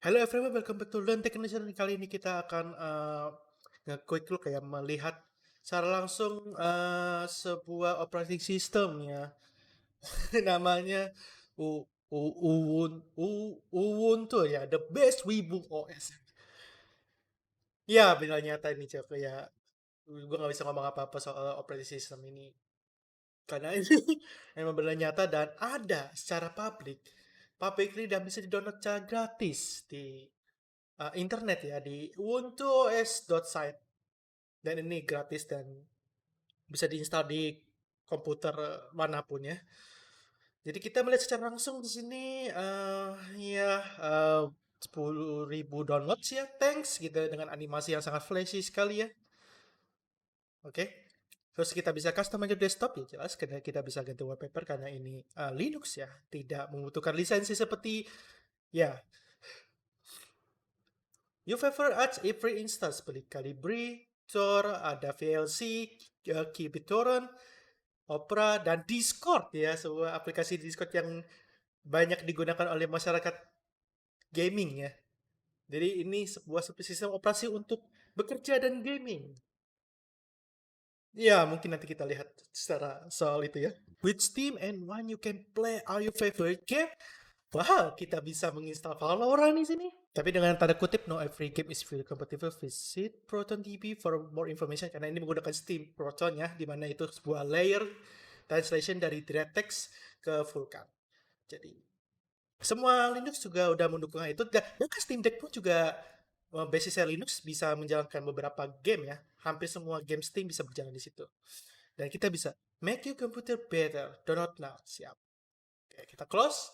Hello everyone, welcome back to Learn Technician. Kali ini kita akan nge-quick look ya, melihat secara langsung sebuah operating system ya. Namanya Ubuntu ya, the best Wibu OS. Ya, benar nyata ini Cok ya. Gue nggak bisa ngomong apa-apa soal operating system ini karena ini emang benar nyata dan ada secara publik. Publicly dan bisa di-download secara gratis di internet ya di ubuntuos.site, dan ini gratis dan bisa diinstal di komputer manapun ya. Jadi kita melihat secara langsung di sini ya 10.000 downloads ya, thanks gitu dengan animasi yang sangat flashy sekali ya. Oke. Terus kita bisa customize desktop ya, jelas karena kita bisa ganti wallpaper karena ini Linux ya, tidak membutuhkan lisensi seperti ya. You favor adds every instance seperti Calibri, Tor, ada VLC, KBitTorrent, Opera, dan Discord ya, sebuah aplikasi Discord yang banyak digunakan oleh masyarakat gaming ya. Jadi ini sebuah sistem operasi untuk bekerja dan gaming. Ya, mungkin nanti kita lihat secara soal itu ya. With Steam and when you can play all your favorite game. Wah, kita bisa menginstal Valorant di sini. Tapi dengan tanda kutip, no every game is fully compatible. Visit ProtonDB for more information. Karena ini menggunakan Steam Proton ya, di mana itu sebuah layer translation dari DirectX ke Vulkan. Jadi semua Linux juga udah mendukung hal itu. Dan Steam Deck pun juga basisnya Linux bisa menjalankan beberapa game ya. Hampir semua game Steam bisa berjalan di situ. Dan kita bisa make your computer better. Download now. Siap. Oke, kita close.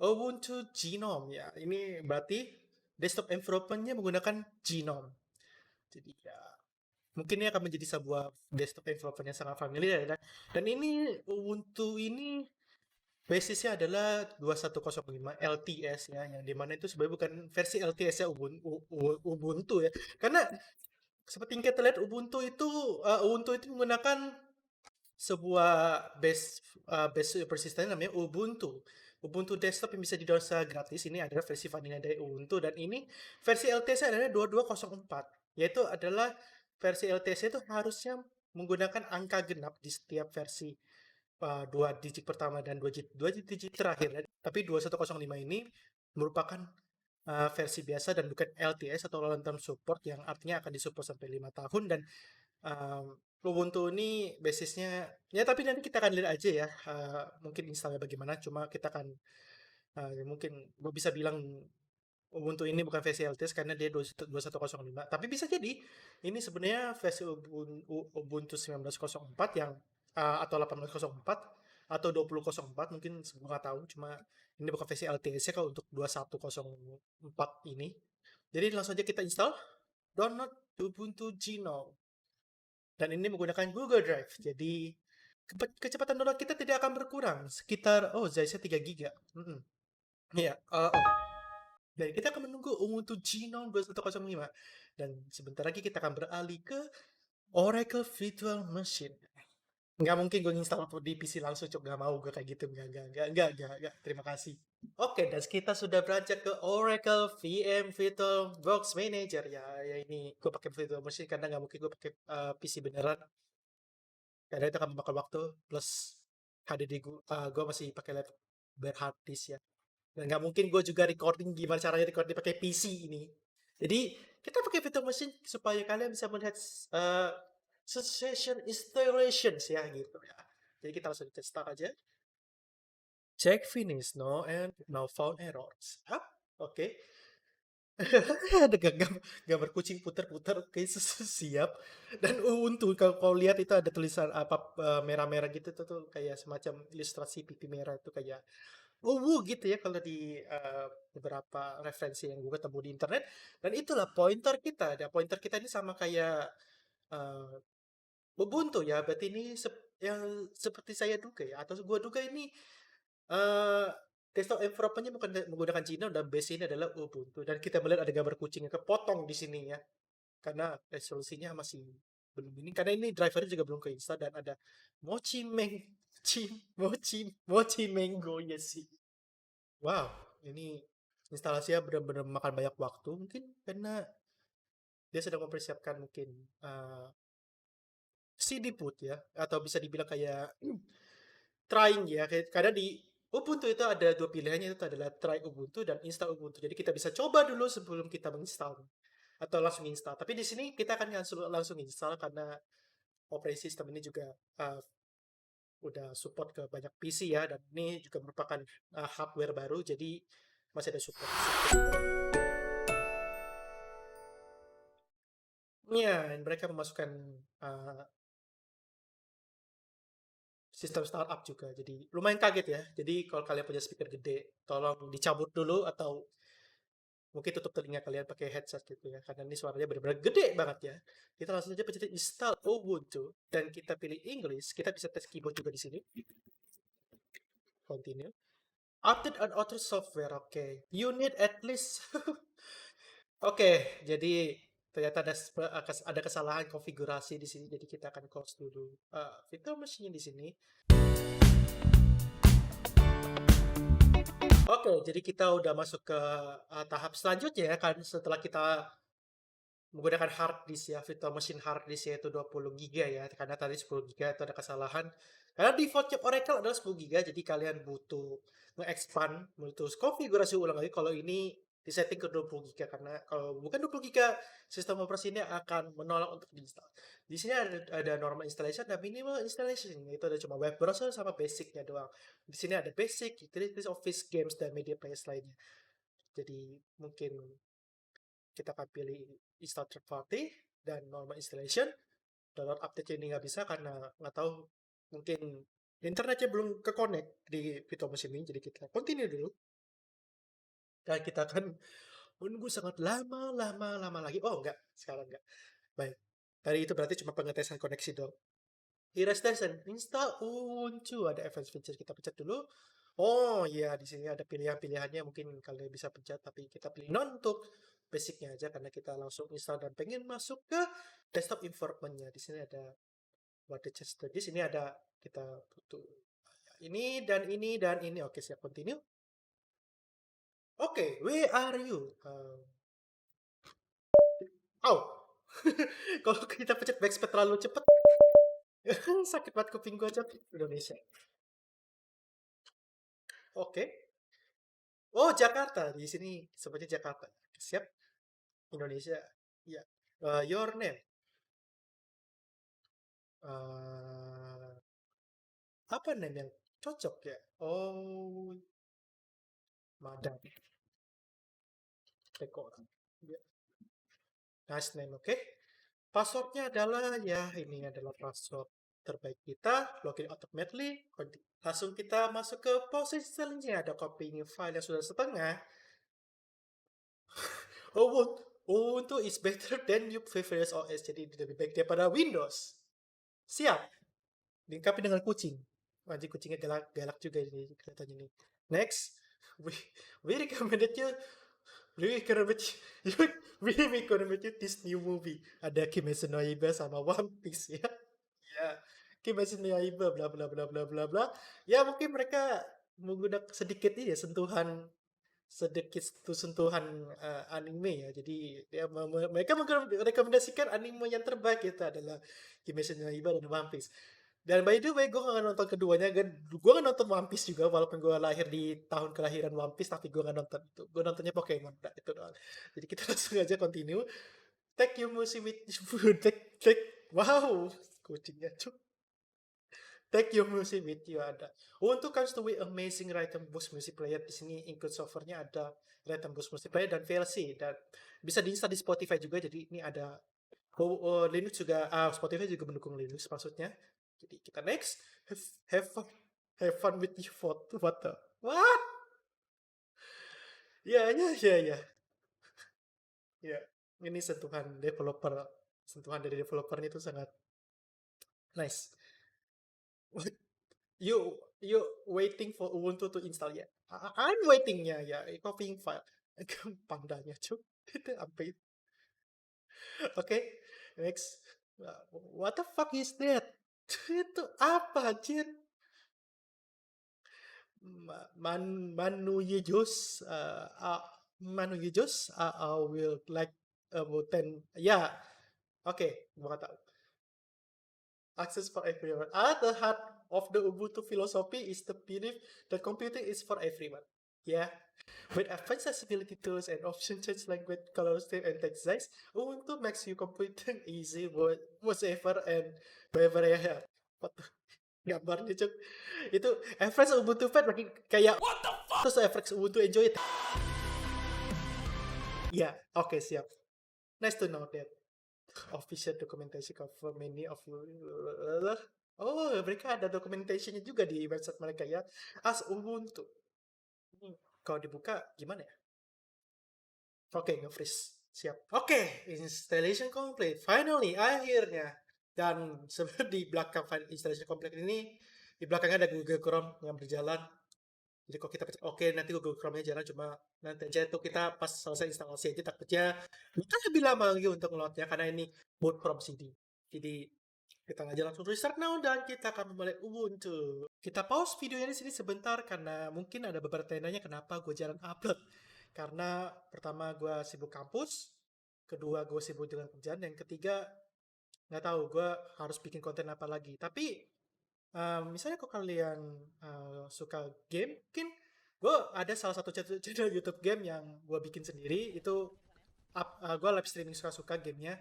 Ubuntu Genome ya. Ini berarti desktop environment-nya menggunakan Genome. Jadi ya mungkin ini akan menjadi sebuah desktop environment yang sangat familiar ya. Dan ini Ubuntu ini basisnya adalah 2105 LTS ya, yang dimana itu sebenarnya bukan versi LTS ya Ubuntu ya. Karena seperti yang kita lihat Ubuntu itu menggunakan sebuah base persistent namanya Ubuntu. Ubuntu desktop yang bisa di-download secara gratis ini adalah versi vanilla dari Ubuntu, dan ini versi LTS adalah 2204, yaitu adalah versi LTS itu harusnya menggunakan angka genap di setiap versi, dua digit pertama dan dua digit terakhir. Tapi 2105 ini merupakan versi biasa dan bukan LTS atau long term support, yang artinya akan disupport sampai 5 tahun. Dan Ubuntu ini basisnya ya, tapi nanti kita akan lihat aja ya, mungkin installnya bagaimana. Cuma kita akan mungkin gue bisa bilang Ubuntu ini bukan versi LTS karena dia 2105, tapi bisa jadi ini sebenarnya versi Ubuntu 1904 yang atau 1804 atau 2004, mungkin gue nggak tahu. Cuma ini bukan versi LTS ya kalau untuk 2104 ini. Jadi langsung aja kita install, download Ubuntu Genome. Dan ini menggunakan Google Drive. Jadi kecepatan download kita tidak akan berkurang. Sekitar, size-nya 3 giga. Iya, dan kita akan menunggu Ubuntu Genome 2105. Dan sebentar lagi kita akan beralih ke Oracle Virtual Machine. Nggak mungkin gue install di PC langsung, cok. Nggak mau gue kayak gitu. Nggak. Terima kasih. Oke, dan kita sudah beranjak ke Oracle VM Virtual Box Manager. Ya ini gue pakai Virtual Machine karena nggak mungkin gue pakai PC beneran. Karena itu akan memakan waktu, plus HDD gue masih pakai laptop berhard disk ya. Dan nggak mungkin gue juga recording, gimana caranya recording pakai PC ini. Jadi kita pakai virtual machine supaya kalian bisa melihat session installations ya gitu ya. Jadi kita langsung start aja. Check finish, no and no found errors. Oke. Ada gambar kucing putar-putar. Oke, siap. Dan untuk kalau kau lihat itu ada tulisan apa merah-merah gitu tuh kayak semacam ilustrasi pipi merah itu kayak gitu ya kalau di beberapa referensi yang gue ketemu di internet. Dan itulah pointer kita. Dan pointer kita ini sama kayak uh, Ubuntu ya. Berarti ini yang seperti saya duga ya, atau gue duga ini eh desktop environment-nya bukan menggunakan Genome, dan base ini adalah Ubuntu. Dan kita melihat ada gambar kucing yang kepotong di sini ya. Karena resolusinya masih belum ini. Karena ini drivernya juga belum keinstall, dan ada Mochi Meng Mochi Mango ya sih. Wow, ini. instalasinya benar-benar makan banyak waktu mungkin karena dia sedang mempersiapkan mungkin eh, CD boot ya, atau bisa dibilang kayak trying ya. Karena di Ubuntu itu ada dua pilihannya, itu adalah try Ubuntu dan install Ubuntu. Jadi kita bisa coba dulu sebelum kita menginstal atau langsung install. Tapi di sini kita akan langsung install karena operasi sistem ini juga uh, udah support ke banyak PC ya, dan ini juga merupakan hardware baru, jadi masih ada support di situ. Ya, mereka memasukkan uh, sistem startup juga, jadi lumayan kaget ya. Jadi kalau kalian punya speaker gede, tolong dicabut dulu atau mungkin tutup telinga kalian pakai headset gitu ya, karena ini suaranya benar-benar gede banget ya. Kita langsung aja pencet install Ubuntu dan kita pilih English. Kita bisa tes keyboard juga di sini. Continue. Update on auto software. Oke. You need at least. Oke, jadi ternyata ada kesalahan konfigurasi di sini. Jadi kita akan close dulu virtual machine di sini. Oke, jadi kita udah masuk ke tahap selanjutnya ya, kan setelah kita menggunakan hard disk ya, virtual machine hard disk yaitu 20 giga ya, karena tadi 10 giga itu ada kesalahan. Karena defaultnya Oracle adalah 10 giga, jadi kalian butuh nge-expand, butuh konfigurasi ulang lagi kalau ini disetting ke 20 giga, karena kalau bukan 20 giga sistem operasinya akan menolak untuk diinstal. Di sini ada normal installation dan minimal installation, itu ada cuma web browser sama basicnya doang. Di sini ada basic, utilities, office, games, dan media player lainnya. Jadi mungkin kita akan pilih install third party dan normal installation. Download update ini nggak bisa karena nggak tahu, mungkin internetnya belum ke connect di virtual machine ini, jadi kita continue dulu dan kita akan menunggu sangat lama lagi. Oh enggak, sekarang enggak. Baik, tadi itu berarti cuma pengetesan koneksi dong. Here station install Ubuntu, ada advanced feature, kita pencet dulu. Oh iya, di sini ada pilihan-pilihannya, mungkin kalian bisa pencet, tapi kita pilih non untuk basicnya aja karena kita langsung install dan pengen masuk ke desktop environment-nya. Di sini ada water chester, di sini ada kita butuh ini dan ini dan ini. Oke, siap, continue. Oke, where are you? Oh, kalau kita pencet backspace terlalu cepat, sakit banget kuping gua aja. Indonesia. Oke. Oh, Jakarta. Di sini seperti Jakarta. Siap. Indonesia. Ya. Your name. Uh, apa name yang cocok ya? Oh, Madam. Teko. Ya. Nice name, oke. Passwordnya adalah, ya ini adalah password terbaik kita. Login automatically. Langsung kita masuk ke proses selanjutnya. Ada copying file yang sudah setengah. Ubuntu is better than your previous OS. Jadi lebih baik daripada Windows. Siap. Dilengkapi dengan kucing. Anjing, kucingnya galak, galak juga ini kelihatannya nih. Next, we we recommended you we recommended you we recommended you this new movie. Ada Kimetsu no Yaiba sama One Piece ya. Ya, Kimetsu no Yaiba bla bla bla bla bla bla. Ya mungkin mereka menggunakan sedikit ini ya, sedikit sentuhan anime ya. Jadi ya, mereka merekomendasikan anime yang terbaik itu adalah Kimetsu no Yaiba dan One Piece. Dan by the way, gue gak nonton keduanya. Gue gak nonton One Piece juga, walaupun gue lahir di tahun kelahiran One Piece, tapi gue gak nonton itu. Gue nontonnya Pokemon, nah, itu doang. Jadi kita langsung aja continue. Take your music with you. Wow, kucingnya tuh. Take your music with you ada. Untuk comes to with amazing Rhythm Boost Music Player, di sini include softwarenya ada Rhythm Boost Music Player dan VLC, dan bisa diinstal di Spotify juga. Jadi ini ada Linux juga, Spotify juga mendukung Linux maksudnya. Jadi kita next, have fun, have fun with your what the what? Ya ya ya ya ya. Ini sentuhan dari developernya itu sangat nice. You waiting for Ubuntu to install ya? I'm waitingnya ya. Copying file. Pandanya cuk. Itu sampai. Oke, next. What the fuck is that? Itu apa anjir? Manu Yejos Manu Yujos, I will like about 10. Ya, oke, gua kata access for everyone. At the heart of the Ubuntu philosophy is the belief that computing is for everyone. Yeah. With advanced accessibility tools and option change language, color state, and text size, Ubuntu makes you computing easy whatever and wherever you have. What the- gambarnya cuk itu average Ubuntu Fed lagi kayak what the fuck terus average Ubuntu enjoy it. Ya, oke, siap. Nice to know that official documentation cover many of you. Oh, mereka ada documentation-nya juga di website mereka ya. As Ubuntu. Kalau dibuka gimana ya? Oke, nge-freeze. Siap. Oke, installation complete. Finally, akhirnya. Dan sebenarnya di belakang file installation complete ini, di belakangnya ada Google Chrome yang berjalan. Jadi kalau kita pencet oke, nanti Google Chrome-nya jalan, cuma nanti aja tuh kita pas selesai instalasi aja takutnya bakal lebih lama lagi untuk nge-load-nya karena ini boot from CD. Jadi kita aja langsung restart now dan kita akan memulai Ubuntu. Kita pause videonya di sini sebentar karena mungkin ada beberapa tandanya kenapa gue jarang upload. Karena pertama gue sibuk kampus, kedua gue sibuk dengan kerjaan, yang ketiga nggak tahu gue harus bikin konten apa lagi. Tapi misalnya kalau kalian suka game, mungkin gue ada salah satu channel YouTube game yang gue bikin sendiri. Itu gue live streaming suka-suka gamenya.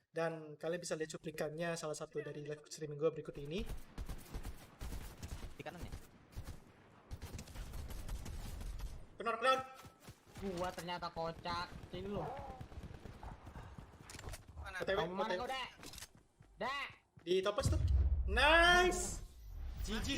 Dan kalian bisa lihat cuplikannya salah satu dari live streaming gue berikut ini. Di kanan ya? Kenon. Gua ternyata kocak. Sini lu. OTW. Mana kau, Dek? Dek! Di toples tuh. Nice! GG.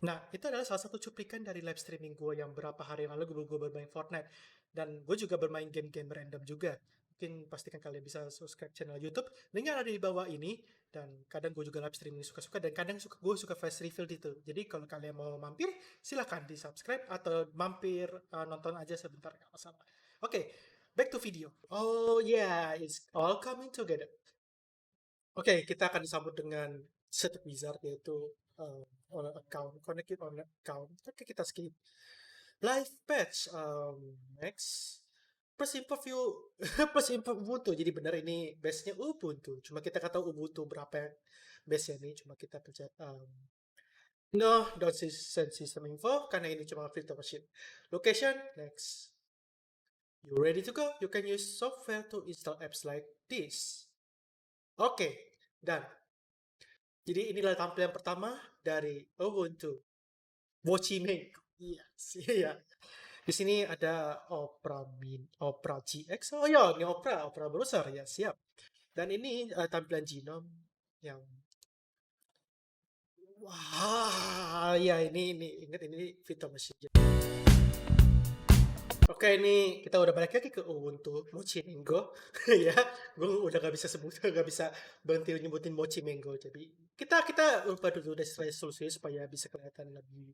Nah, itu adalah salah satu cuplikan dari live streaming gue yang berapa hari yang lalu gue bermain Fortnite. Dan gue juga bermain game-game random juga. Mungkin pastikan kalian bisa subscribe channel YouTube. Linknya ada di bawah ini. Dan kadang gue juga live streaming suka-suka. Dan kadang gue suka flash reveal gitu. Jadi kalau kalian mau mampir, silahkan di subscribe. Atau mampir nonton aja sebentar. Gak masalah. Oke, back to video. Oh yeah, it's all coming together. Oke, kita akan disambut dengan set wizard yaitu on account, connected on account. Oke, kita skip. Live patch, next. Plus info view, plus info Ubuntu. Jadi benar ini base-nya Ubuntu. Cuma kita nggak tahu Ubuntu berapa base-nya ini. Cuma kita pencet no, don't send system info karena ini cuma virtual machine. Location, next. You ready to go? You can use software to install apps like this. Oke, dan jadi inilah tampilan pertama dari Ubuntu. Mochimeng. Iya. Di sini ada Opera GX. Oh ya, ini Opera browser ya, siap. Dan ini tampilan Genome yang wah, ya ini ingat ini Vita Machine. Oke, ini kita udah balik lagi ke Ubuntu Mochi Mango ya. Gue udah gak bisa sebut, gak bisa berhenti nyebutin Mochi Mango. Jadi kita ubah dulu resolusinya supaya bisa kelihatan lebih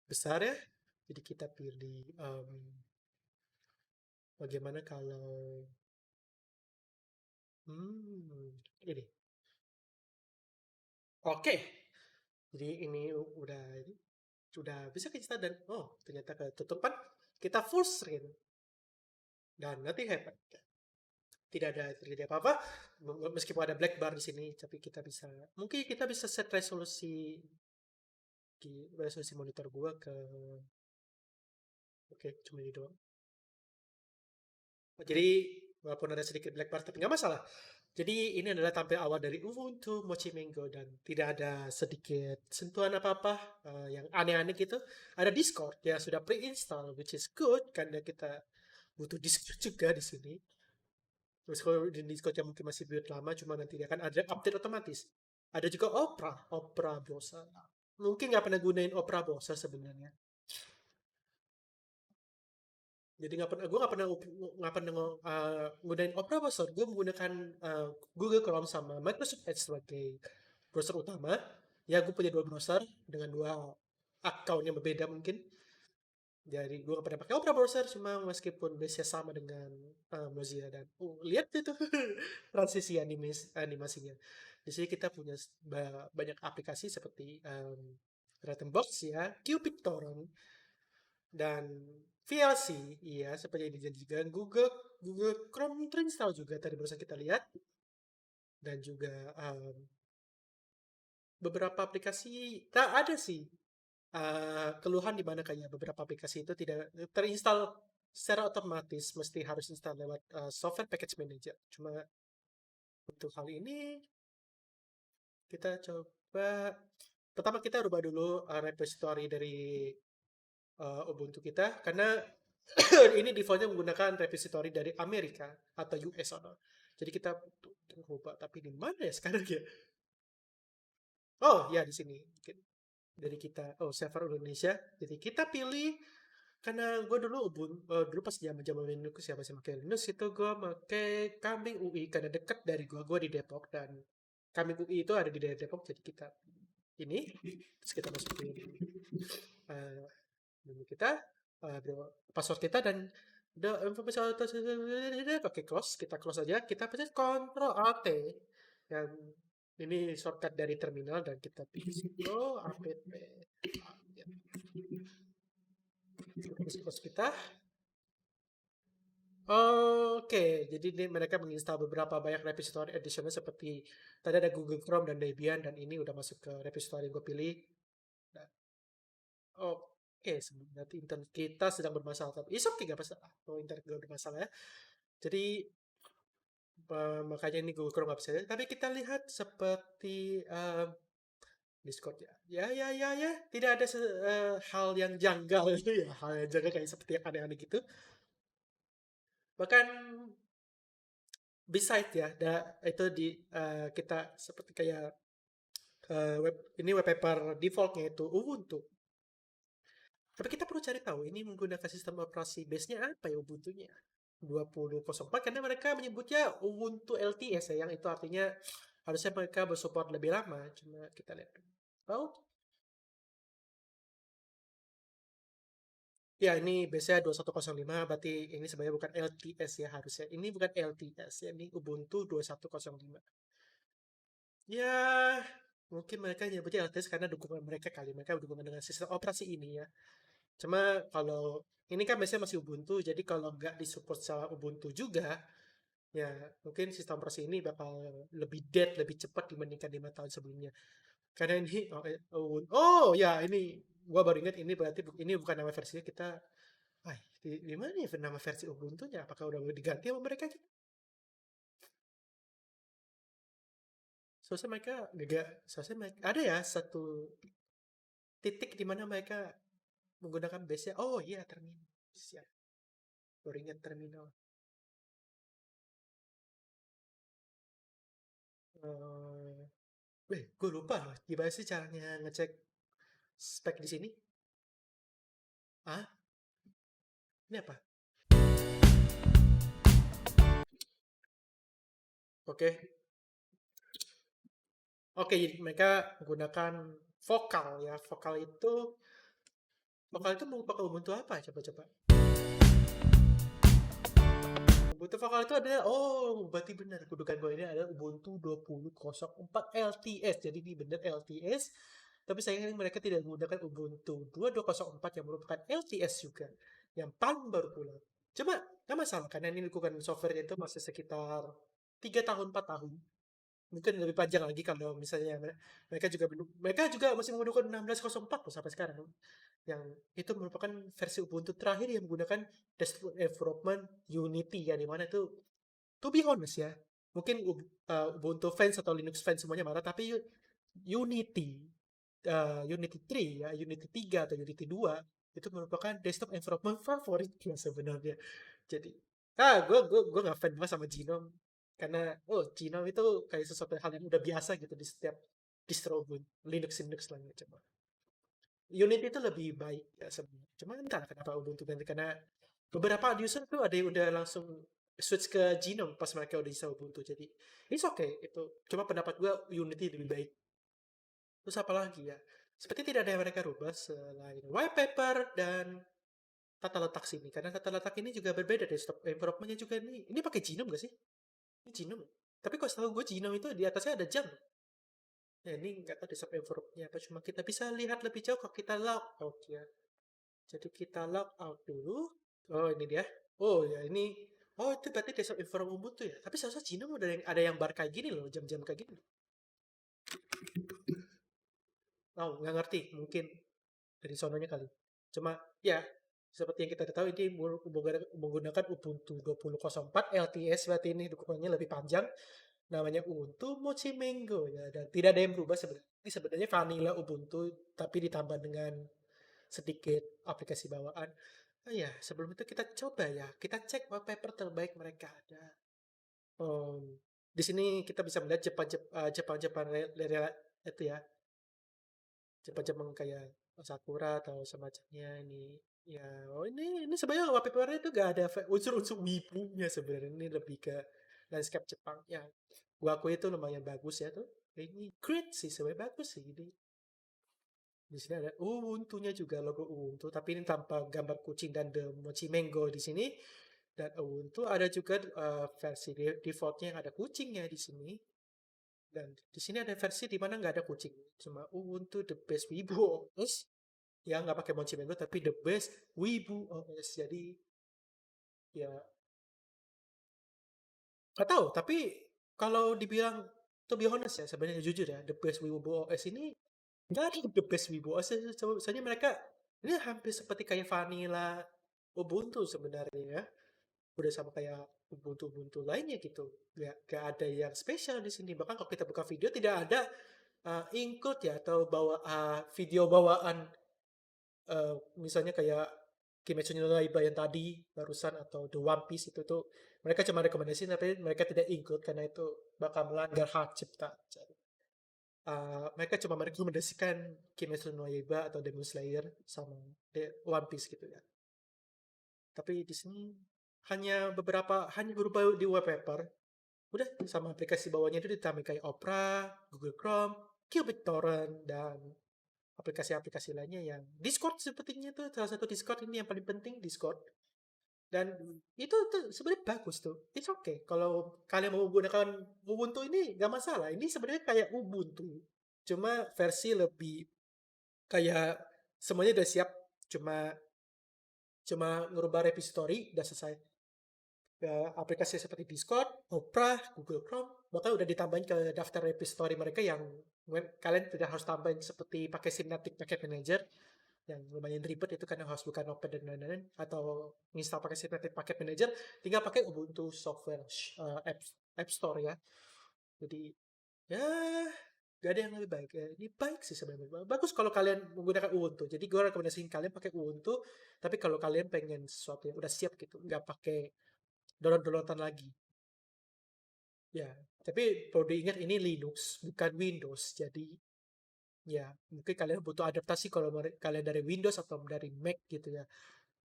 besar ya. Jadi kita pilih bagaimana kalau ini. Oke. Jadi ini udah bisa kita dan oh ternyata ketutupan. Kita full screen dan nanti hebat. Tidak ada terjadi apa-apa meskipun ada black bar di sini, tapi mungkin kita bisa set resolusi monitor gua ke oke, cuma ini doang. Jadi walaupun ada sedikit black bar tapi nggak masalah. Jadi ini adalah tampil awal dari Ubuntu Mochi Mango dan tidak ada sedikit sentuhan apa-apa yang aneh-aneh gitu. Ada Discord ya sudah pre-install, which is good karena kita butuh Discord juga di sini. Terus kalau di Discord yang mungkin masih build lama, cuma nanti dia akan ada update otomatis. Ada juga Opera browser. Mungkin nggak pernah gunain Opera browser sebenarnya. Jadi gue nggak pernah gunain Opera browser. Gue menggunakan Google Chrome sama Microsoft Edge sebagai browser utama. Ya gue punya dua browser dengan dua account yang berbeda mungkin. Jadi gue gak pernah pakai Opera browser, cuma meskipun base sama dengan Mozilla dan lihat itu transisi animasinya. Di sini kita punya banyak aplikasi seperti Box ya, Cupid Torrent dan VLC, iya seperti yang dijanjikan. Google Google Chrome terinstall juga tadi barusan kita lihat, dan juga beberapa aplikasi. Tak ada sih keluhan di mana kayak beberapa aplikasi itu tidak terinstall secara otomatis, mesti harus install lewat software package manager. Cuma untuk hal ini kita coba pertama kita rubah dulu repository dari Ubuntu kita, karena ini defaultnya menggunakan repository dari Amerika atau US ono. Jadi kita butuh rubah, tapi di mana ya sekarang ya? Oh ya di sini. Mungkin dari kita, oh server Indonesia. Jadi kita pilih, karena gue dulu dulu pas zaman Linux ya masih pakai Linux, itu gue pakai Kambing UI karena deket dari gue di Depok, dan Kambing UI itu ada di daerah Depok, jadi kita ini terus kita masukin eh, dulu kita password kita dan informasi pakai close, kita close aja, kita pencet Ctrl Alt T, dan ini shortcut dari terminal, dan kita pilih sudo apt close kita. Oke, jadi ini mereka menginstal beberapa banyak repository additional seperti tadi ada Google Chrome dan Debian, dan ini udah masuk ke repository yang gue pilih. Nah, oke, berarti internet kita sedang bermasalah. Tapi is okay, gak masalah. Oh, internet gak bermasalah ya. Jadi makanya ini Google Chrome gak bisa. Tapi kita lihat seperti Discord ya. Ya. Tidak ada hal yang janggal itu ya. Hal yang janggal kayak seperti yang aneh-aneh gitu. Bahkan beside ya, itu di kita seperti kayak ini wallpaper defaultnya itu Ubuntu. Tapi kita perlu cari tahu ini menggunakan sistem operasi base-nya apa ya Ubuntu-nya. 20.04 karena mereka menyebutnya Ubuntu LTS ya, yang itu artinya harusnya mereka bersupport lebih lama. Cuma kita lihat. Oh, ya ini base-nya 2105, berarti ini sebenarnya bukan LTS ya harusnya. Ini bukan LTS ya, ini Ubuntu 2105. Ya, mungkin mereka nyebutnya LTS karena dukungan mereka kali. Mereka berhubungan dengan sistem operasi ini ya. Cuma kalau ini kan biasanya masih Ubuntu, jadi kalau nggak disupport sama Ubuntu juga, ya mungkin sistem operasi ini bakal lebih dead, lebih cepat dibandingkan 5 tahun sebelumnya. Karena ini, oh ya ini gua baru ingat ini berarti ini bukan nama versinya kita. Di mana ya nama versi Ubuntu-nya? Apakah udah diganti sama mereka? Soalnya mereka ada ya satu titik di mana mereka menggunakan base-nya. Oh iya, terminal. Siap. Baru ingat terminal. Eh, gue lupa loh. Gimana sih caranya ngecek spek di sini? Ah, ini apa? Oke, oke. Jadi mereka menggunakan vokal ya. Vokal itu pakai Ubuntu apa? Coba-coba. Ubuntu vokal itu adalah, oh, berarti benar. Kudukan gue ini adalah Ubuntu 20.04 LTS. Jadi ini benar LTS. Tapi sayangnya mereka tidak menggunakan Ubuntu 22.04 yang merupakan LTS juga. Yang paling baru pula. Cuma, nggak masalah. Karena ini dukungan software itu masih sekitar 3 tahun, 4 tahun. Mungkin lebih panjang lagi kalau misalnya mereka juga masih menggunakan 16.04 loh sampai sekarang. Yang itu merupakan versi Ubuntu terakhir yang menggunakan desktop environment Unity, yang dimana itu, to be honest ya, mungkin Ubuntu fans atau Linux fans semuanya marah, tapi Unity, Unity 3 ya, Unity 3 atau Unity 2 itu merupakan desktop environment favoritnya sebenarnya. Jadi, gue nggak fan banget sama Genome, karena Genome itu kayak sesuatu hal yang udah biasa gitu di setiap distro Linux lah ya, coba. Unity itu lebih baik ya sebenarnya. Cuma entah kenapa Ubuntu ganti, karena beberapa user tuh ada yang udah langsung switch ke Genome pas mereka udah install Ubuntu. Jadi it's okay itu. Cuma pendapat gua Unity lebih baik. Terus apa lagi ya? Seperti tidak ada yang mereka rubah selain wallpaper dan tata letak sini. Karena tata letak ini juga berbeda deh. Stop environment-nya juga ini pakai Genome gak sih? Ini Genome. Tapi kalau setahu gue Genome itu di atasnya ada jam. Ya ini nggak tahu desktop envelope-nya apa. Cuma kita bisa lihat lebih jauh kalau kita logout ya. Jadi kita log out dulu. Oh, ini dia. Oh, ya ini. Oh, itu berarti desktop inform Ubuntu ya. Tapi seharusnya Genome ada yang bar kayak gini loh, jam-jam kayak gini. Oh, nggak ngerti. Mungkin dari sononya kali. Cuma, ya, seperti yang kita tahu ini menggunakan Ubuntu 20.04 LTS, berarti ini dukungannya lebih panjang. Namanya Ubuntu Mochi Mango ya. Dan tidak ada yang berubah sebenarnya. Ini sebenarnya vanilla Ubuntu, tapi ditambah dengan sedikit aplikasi bawaan. Oh ya, sebelum itu kita coba ya, kita cek wallpaper terbaik mereka ada. Um, di sini kita bisa melihat Jepang-Jepang itu ya, Jepang-Jepang kayak Sakura atau semacamnya ini. Ya, oh ini sebenarnya wallpapernya itu gak ada unsur-unsur wibunya sebenarnya. Ini lebih ke landscape Jepang. Ya, gua akui itu lumayan bagus ya tuh. Ini great sih, sebenarnya bagus sih ini. Di sini ada Ubuntu-nya juga, logo Ubuntu, tapi ini tanpa gambar kucing dan the mochi mango di sini. Dan Ubuntu ada juga versi defaultnya yang ada kucingnya di sini. Dan di sini ada versi di mana nggak ada kucing. Cuma Ubuntu the best Wibu OS. Ya nggak pakai mochi mango, tapi the best Wibu OS. Jadi ya nggak tahu. Tapi kalau dibilang to be honest ya, sebenarnya jujur ya, the best Wibu OS ini nggak ada the best Wibu OS. Soalnya mereka ini hampir seperti kayak vanilla Ubuntu sebenarnya ya. Udah sama kayak Ubuntu-Ubuntu lainnya gitu. Gak ada yang spesial di sini. Bahkan kalau kita buka video tidak ada include ya atau video bawaan misalnya kayak Kimetsu no Yaiba yang tadi barusan atau The One Piece itu tuh mereka cuma rekomendasi tapi mereka tidak include karena itu bakal melanggar hak cipta. Jadi, mereka cuma merekomendasikan Kimetsu no Yaiba atau Demon Slayer sama One Piece gitu ya. Tapi di sini hanya berubah di wallpaper. Udah sama aplikasi bawahnya itu ditambah kayak Opera, Google Chrome, QBitTorrent dan aplikasi-aplikasi lainnya yang Discord sepertinya tuh salah satu Discord ini yang paling penting Discord. Dan itu tuh sebenarnya bagus tuh. It's okay. Kalau kalian mau menggunakan Ubuntu ini gak masalah. Ini sebenarnya kayak Ubuntu. Cuma versi lebih kayak semuanya udah siap. Cuma cuma ngerubah repository udah selesai. Ya, aplikasi seperti Discord, Opera, Google Chrome, bahkan udah ditambahin ke daftar repository mereka yang kalian tidak harus tambahin seperti pakai Synaptic Package Manager yang lumayan ribet itu kan harus buka Notepad dan lain-lain atau install pakai Synaptic Package Manager tinggal pakai Ubuntu Software App Store ya. Jadi ya gak ada yang lebih baik ya. Ini baik sih sebenarnya. Bagus kalau kalian menggunakan Ubuntu. Jadi gue rekomendasiin kalian pakai Ubuntu. Tapi kalau kalian pengen sesuatu yang udah siap gitu, nggak pakai download-downloadan lagi. Ya, tapi perlu diingat ini Linux, bukan Windows. Jadi, ya, mungkin kalian butuh adaptasi kalau kalian dari Windows atau dari Mac gitu ya.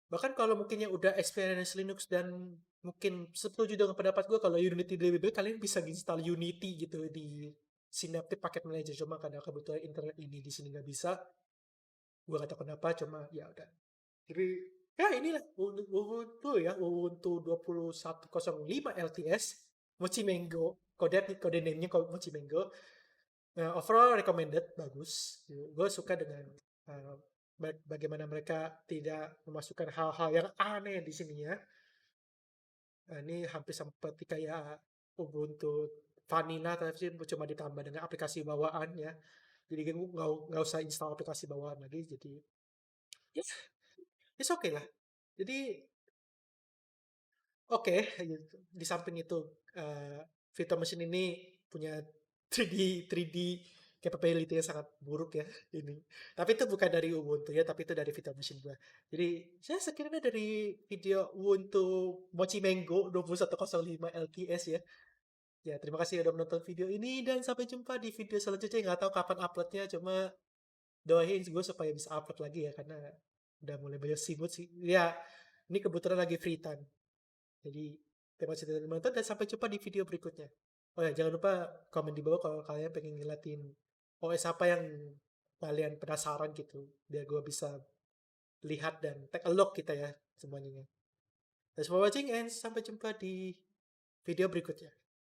Bahkan kalau mungkin yang udah experience Linux dan mungkin setuju dengan pendapat gue kalau Unity lebih baik, kalian bisa install Unity gitu di Synaptic Package Manager. Cuma karena kebetulan internet ini di sini nggak bisa, gue gak tahu kenapa, cuma ya udah. Jadi, ya inilah Ubuntu ya, Ubuntu 21.05 LTS, Mochi Mango, kode name-nya Mochi Mango. Overall recommended, bagus. Gue suka dengan uh, bagaimana mereka tidak memasukkan hal-hal yang aneh di sini ya. Ini hampir seperti kayak Ubuntu Vanilla, tapi cuma ditambah dengan aplikasi bawaan ya. Jadi nggak usah install aplikasi bawaan lagi. Jadi, ya, it's okay lah. Jadi oke, di samping itu Virtual Machine ini punya 3D capability yang sangat buruk ya ini. Tapi itu bukan dari Ubuntu ya, tapi itu dari Virtual Machine gua. Jadi saya sekiranya dari video Ubuntu Mochi Mango 21.05 LTS ya. Ya, terima kasih udah menonton video ini dan sampai jumpa di video selanjutnya. Nggak tahu kapan uploadnya, cuma doain gue supaya bisa upload lagi ya karena udah mulai banyak sibuk sih. Ya, ini kebetulan lagi free time. Jadi, terima kasih telah menonton dan sampai jumpa di video berikutnya. Oh ya, jangan lupa komen di bawah kalau kalian pengen ngeliatin OS apa yang kalian penasaran gitu. Biar gue bisa lihat dan take a look kita ya semuanya. Thanks for watching and sampai jumpa di video berikutnya.